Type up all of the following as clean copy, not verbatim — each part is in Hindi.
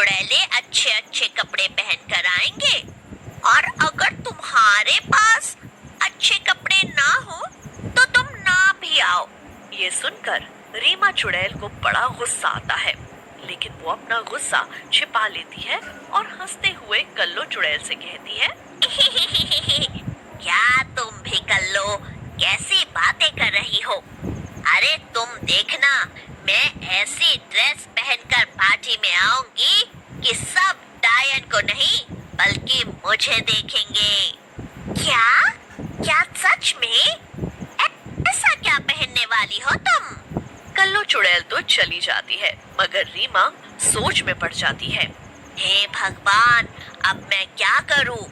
चुड़ैले अच्छे अच्छे कपड़े पहन कर आएंगे, और अगर तुम्हारे पास अच्छे कपड़े ना हो तो तुम ना भी आओ। ये सुनकर रीमा चुड़ैल को बड़ा गुस्सा आता है, लेकिन वो अपना गुस्सा छिपा लेती है और हंसते हुए कल्लो चुड़ैल से कहती है, क्या तुम भी कल्लो कैसी बातें कर रही हो? अरे तुम देखना, मैं ऐसी ड्रेस पहनकर पार्टी में आऊंगी कि सब डायन को नहीं बल्कि मुझे देखेंगे। क्या क्या सच में? ऐसा क्या पहनने वाली हो तुम? कल्लो चुड़ैल तो चली जाती है, मगर रीमा सोच में पड़ जाती है। हे भगवान, अब मैं क्या करूं?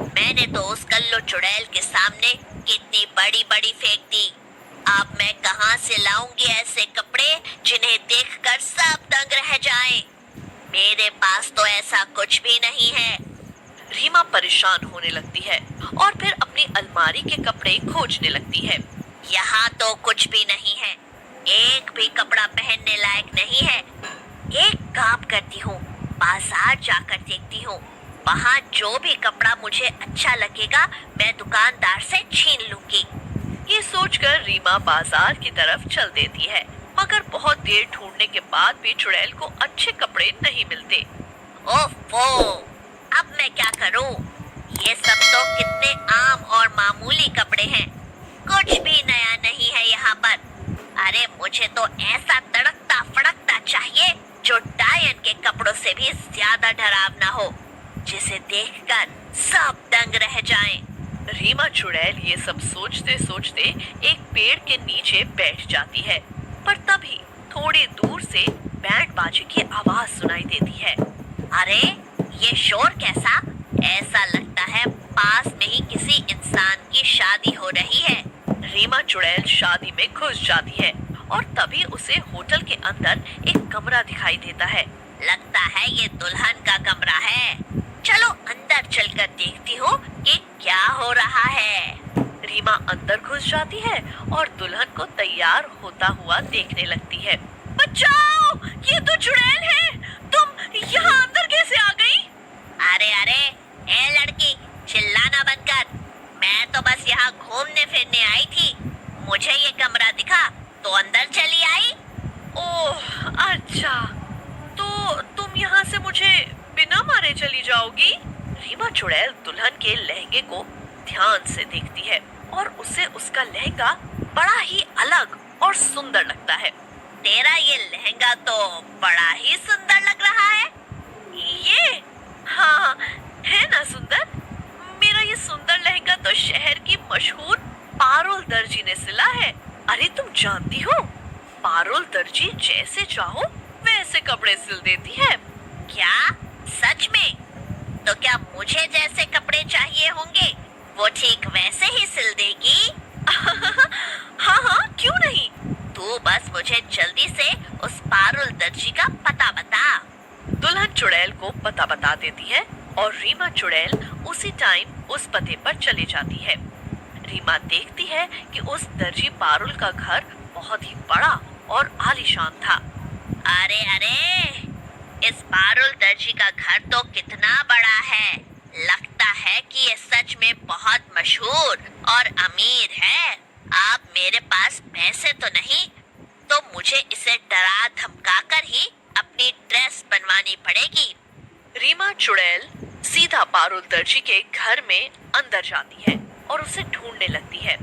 मैंने तो उस कल्लो चुड़ैल के सामने कितनी बड़ी बड़ी फेंक दी। अब मैं कहां से लाऊंगी ऐसे कपड़े जिन्हें देखकर सब दंग रह जाएं? मेरे पास तो ऐसा कुछ भी नहीं है। रीमा परेशान होने लगती है और फिर अपनी अलमारी के कपड़े खोजने लगती है। यहाँ तो कुछ भी नहीं है, एक भी कपड़ा पहनने लायक नहीं है। एक काम करती हूँ, बाजार जाकर देखती हूँ, वहाँ जो भी कपड़ा मुझे अच्छा लगेगा मैं दुकानदार से छीन लूंगी। ये सोचकर रीमा बाजार की तरफ चल देती है, मगर बहुत देर ढूंढने के बाद भी चुड़ैल को अच्छे कपड़े नहीं मिलते। ओफो, अब मैं क्या करूँ? ये सब तो कितने आम और मामूली कपड़े हैं, कुछ भी नया नहीं है यहाँ पर। अरे मुझे तो ऐसा तड़कता फड़कता चाहिए जो डायन के कपड़ों से भी ज्यादा डरावना हो, जिसे देखकर सब दंग रह जाएं। रीमा चुड़ैल ये सब सोचते सोचते एक पेड़ के नीचे बैठ जाती है, पर तभी थोड़ी दूर से बैंड बाजे की आवाज सुनाई देती है। अरे ये शोर कैसा? ऐसा लगता है पास में ही किसी इंसान की शादी हो रही है। रीमा चुड़ैल शादी में घुस जाती है और तभी उसे होटल के अंदर एक कमरा दिखाई देता है। लगता है ये दुल्हन का कमरा है। चलो अंदर चलकर देखती हूँ कि क्या हो रहा है। रीमा अंदर घुस जाती है और दुल्हन को तैयार होता हुआ देखने लगती है। बचाओ, ये तो चुड़ैल है, तुम यहाँ अंदर कैसे आ गई? अरे अरे, ए लड़की, चिल्लाना बंद कर। मैं तो बस यहाँ घूमने फिरने आई थी, मुझे ये कमरा दिखा तो अंदर चली आई। ओह अच्छा, तो तुम यहाँ से मुझे बिना मारे चली जाओगी? रीमा चुड़ैल दुल्हन के लहंगे को ध्यान से देखती है और उसे उसका लहंगा बड़ा ही अलग और सुंदर लगता है। तेरा ये लहंगा तो बड़ा ही सुंदर लग रहा है। ये हाँ है ना सुंदर? मेरा ये सुंदर लहंगा तो शहर की मशहूर पारुल दर्जी ने सिला है। अरे तुम जानती हो, पारुल दर्जी जैसे चाहो वैसे कपड़े सिल देती है। क्या सच में? तो क्या मुझे जैसे कपड़े चाहिए होंगे वो ठीक वैसे ही सिल देगी? हाँ हाँ, क्यों नहीं। तू बस मुझे जल्दी से उस पारुल दर्जी का पता बता। दुल्हन चुड़ैल को पता बता देती है और रीमा चुड़ैल उसी टाइम उस पते पर चली जाती है। रीमा देखती है कि उस दर्जी पारुल का घर बहुत ही बड़ा और आलीशान था। अरे अरे, इस पारुल दर्जी का घर तो कितना बड़ा है। लगता है कि ये सच में बहुत मशहूर और अमीर है। अब मेरे पास पैसे तो नहीं, तो मुझे इसे डरा धमका कर ही अपनी ड्रेस बनवानी पड़ेगी। रीमा चुड़ैल सीधा पारुल दर्जी के घर में अंदर जाती है और उसे ढूंढने लगती है।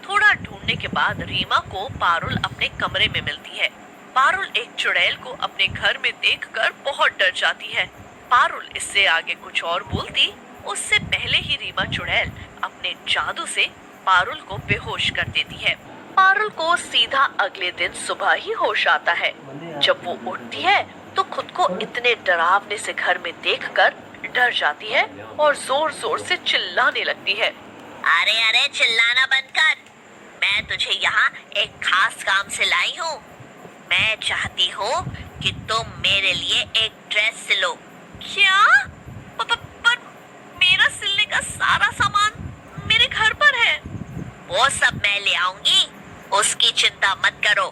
थोड़ा ढूंढने के बाद रीमा को पारुल अपने कमरे में मिलती है। पारुल एक चुड़ैल को अपने घर में देखकर बहुत डर जाती है। पारुल इससे आगे कुछ और बोलती उससे पहले ही रीमा चुड़ैल अपने जादू से पारुल को बेहोश कर देती है। पारुल को सीधा अगले दिन सुबह ही होश आता है। जब वो उठती है तो खुद को इतने डरावने से घर में देखकर डर जाती है और जोर जोर से चिल्लाने लगती है। अरे अरे, चिल्लाना बंद कर। मैं तुझे यहाँ एक खास काम से लाई हूँ। मैं चाहती हूँ कि तुम मेरे लिए एक ड्रेस सिलो। क्या? पर मेरा सिलने का सारा सामान मेरे घर पर है। वो सब मैं ले आऊंगी, उसकी चिंता मत करो।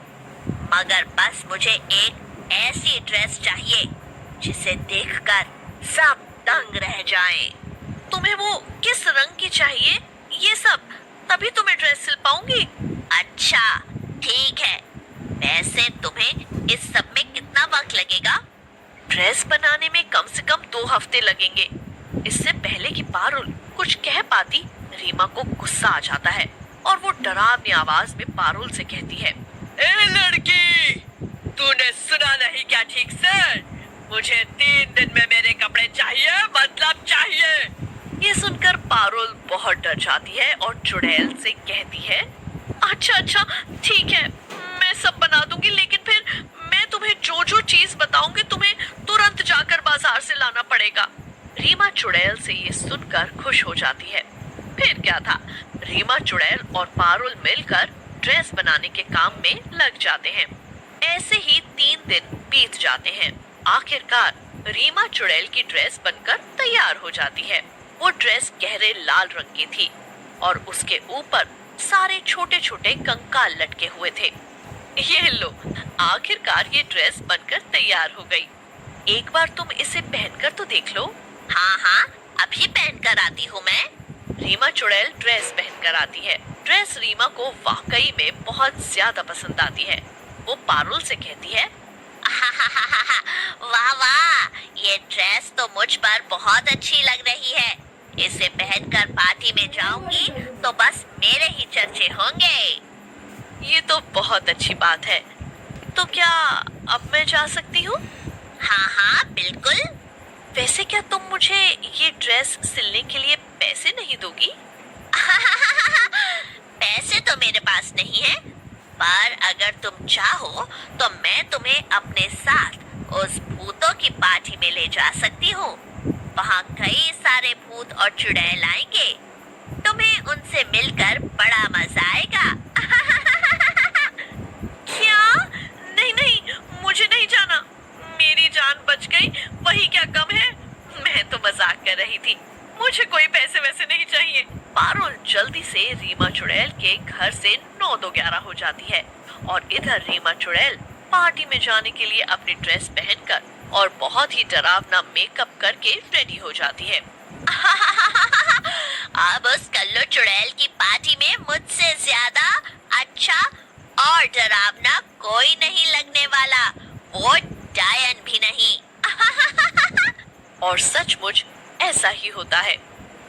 मगर बस मुझे एक ऐसी ड्रेस चाहिए जिसे देखकर सब दंग रह जाएं। तुम्हें वो किस रंग की चाहिए, ये सब, तभी तुम्हें ड्रेस सिल पाऊंगी। अच्छा ठीक है, वैसे तुम्हें इस सब में कितना वक्त लगेगा? ड्रेस बनाने में कम से कम 2 हफ्ते लगेंगे। इससे पहले कि पारुल कुछ कह पाती, रीमा को गुस्सा आ जाता है और वो डरावनी आवाज में पारुल से कहती है, ए लड़की, तूने सुना नहीं क्या ठीक से? मुझे 3 दिन में मेरे कपड़े चाहिए, मतलब चाहिए। ये सुनकर पारुल बहुत डर जाती है और चुड़ैल से कहती है, अच्छा अच्छा ठीक है, मैं सब बना दूंगी, लेकिन फिर मैं तुम्हें जो जो चीज बताऊंगी तुम्हें तुरंत जाकर बाजार से लाना पड़ेगा। रीमा चुड़ैल से ये सुनकर खुश हो जाती है। फिर क्या था, रीमा चुड़ैल और पारुल मिलकर ड्रेस बनाने के काम में लग जाते हैं। ऐसे ही 3 दिन बीत जाते हैं। आखिरकार रीमा चुड़ैल की ड्रेस बनकर तैयार हो जाती है। वो ड्रेस गहरे लाल रंग की थी और उसके ऊपर सारे छोटे छोटे कंकाल लटके हुए थे। ये लो, आखिरकार ये ड्रेस बनकर तैयार हो गई। एक बार तुम इसे पहनकर तो देख लो। हाँ हाँ, अभी पहन कर आती हूँ मैं। रीमा चुड़ैल ड्रेस पहनकर आती है। ड्रेस रीमा को वाकई में बहुत ज्यादा पसंद आती है। वो पारुल से कहती है, वाह वाह, ये ड्रेस तो मुझ पर बहुत अच्छी लग रही है। इसे पहनकर पार्टी में जाऊंगी तो बस मेरे ही चर्चे होंगे। ये तो बहुत अच्छी बात है। तो क्या अब मैं जा सकती हूँ? हाँ हाँ बिल्कुल। वैसे क्या तुम मुझे ये ड्रेस सिलने के लिए पैसे नहीं दोगी? पैसे तो मेरे पास नहीं है, पर अगर तुम चाहो तो मैं तुम्हें अपने साथ उस भूतों की पार्टी में ले जा सकती हूँ। वहाँ कई सारे भूत और चुड़ैल आएंगे, तुम्हें उनसे मिलकर बड़ा मजा आएगा। क्या? नहीं नहीं, मुझे नहीं जाना। मेरी जान बच गई, वही क्या कम है। मैं तो मजाक कर रही थी, मुझे कोई पैसे वैसे नहीं चाहिए। पारुल जल्दी से रीमा चुड़ैल के घर से 9-2-11 हो जाती है और इधर रीमा चुड़ैल पार्टी में जाने के लिए अपनी ड्रेस पहनकर और बहुत ही डरावना मेकअप करके रेडी हो जाती है। अब उस कल्लू चुड़ैल की पार्टी में मुझसे ज्यादा अच्छा और डरावना कोई नहीं लगने वाला, वो डायन भी नहीं। और सचमुच ऐसा ही होता है।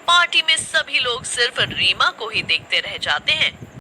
पार्टी में सभी लोग सिर्फ रीमा को ही देखते रह जाते हैं।